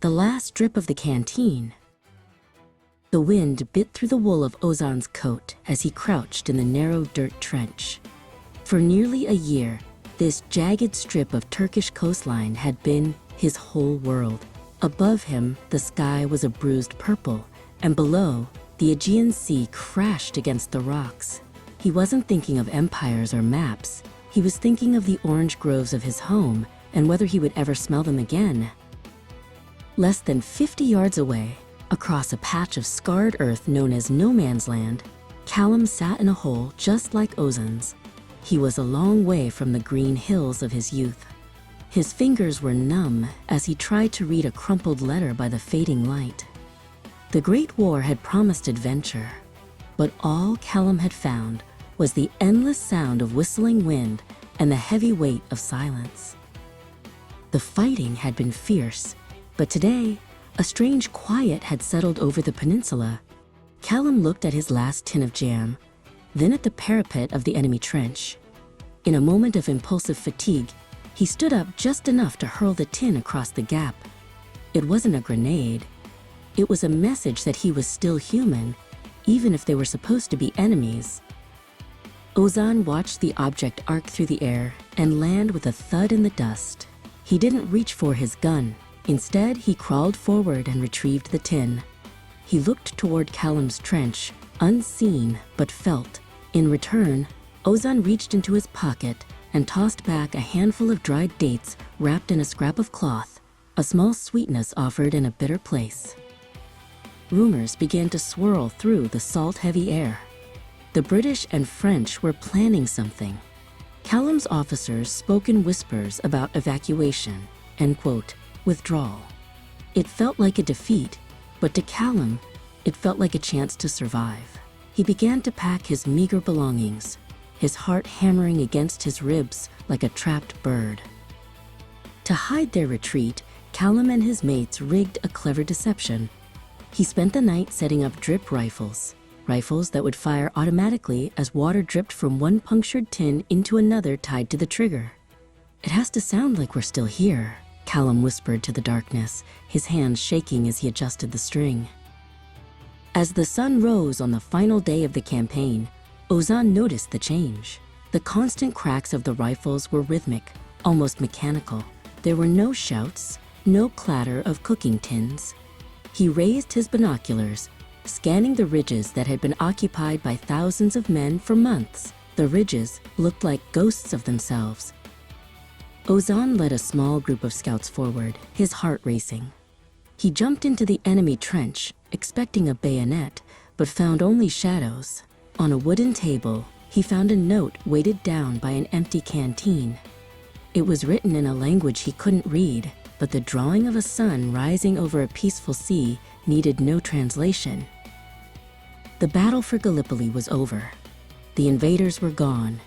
the last drip of the canteen. The wind bit through the wool of Ozan's coat as he crouched in the narrow dirt trench. For nearly a year, this jagged strip of Turkish coastline had been his whole world. Above him, the sky was a bruised purple, and below, the Aegean Sea crashed against the rocks. He wasn't thinking of empires or maps. He was thinking of the orange groves of his home and whether he would ever smell them again. Less than 50 yards away, across a patch of scarred earth known as No Man's Land, Callum sat in a hole just like Ozan's. He was a long way from the green hills of his youth. His fingers were numb as he tried to read a crumpled letter by the fading light. The Great War had promised adventure, but all Callum had found was the endless sound of whistling wind and the heavy weight of silence. The fighting had been fierce, but today, a strange quiet had settled over the peninsula. Callum looked at his last tin of jam, then at the parapet of the enemy trench. In a moment of impulsive fatigue, he stood up just enough to hurl the tin across the gap. It wasn't a grenade. It was a message that he was still human, even if they were supposed to be enemies. Ozan watched the object arc through the air and land with a thud in the dust. He didn't reach for his gun. Instead, he crawled forward and retrieved the tin. He looked toward Callum's trench, unseen but felt. In return, Ozan reached into his pocket and tossed back a handful of dried dates wrapped in a scrap of cloth, a small sweetness offered in a bitter place. Rumors began to swirl through the salt-heavy air. The British and French were planning something. Callum's officers spoke in whispers about evacuation and, quote, withdrawal. It felt like a defeat, but to Callum, it felt like a chance to survive. He began to pack his meager belongings, his heart hammering against his ribs like a trapped bird. To hide their retreat, Callum and his mates rigged a clever deception. He spent the night setting up drip rifles that would fire automatically as water dripped from one punctured tin into another tied to the trigger. "It has to sound like we're still here," Callum whispered to the darkness, his hands shaking as he adjusted the string. As the sun rose on the final day of the campaign, Ozan noticed the change. The constant cracks of the rifles were rhythmic, almost mechanical. There were no shouts, no clatter of cooking tins. He raised his binoculars, scanning the ridges that had been occupied by thousands of men for months. The ridges looked like ghosts of themselves. Ozan led a small group of scouts forward, his heart racing. He jumped into the enemy trench, expecting a bayonet, but found only shadows. On a wooden table, he found a note weighted down by an empty canteen. It was written in a language he couldn't read, but the drawing of a sun rising over a peaceful sea needed no translation. The battle for Gallipoli was over. The invaders were gone,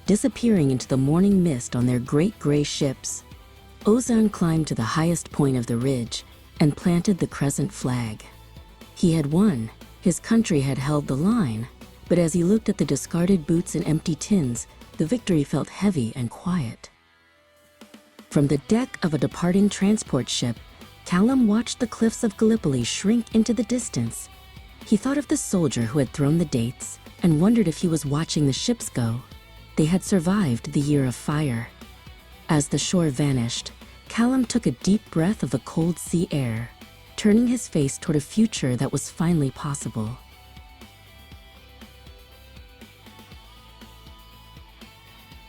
disappearing into the morning mist on their great gray ships. Ozan climbed to the highest point of the ridge and planted the crescent flag. He had won. His country had held the line, but as he looked at the discarded boots and empty tins, the victory felt heavy and quiet. From the deck of a departing transport ship, Callum watched the cliffs of Gallipoli shrink into the distance. He thought of the soldier who had thrown the dates and wondered if he was watching the ships go. They had survived the year of fire. As the shore vanished, Callum took a deep breath of the cold sea air, turning his face toward a future that was finally possible.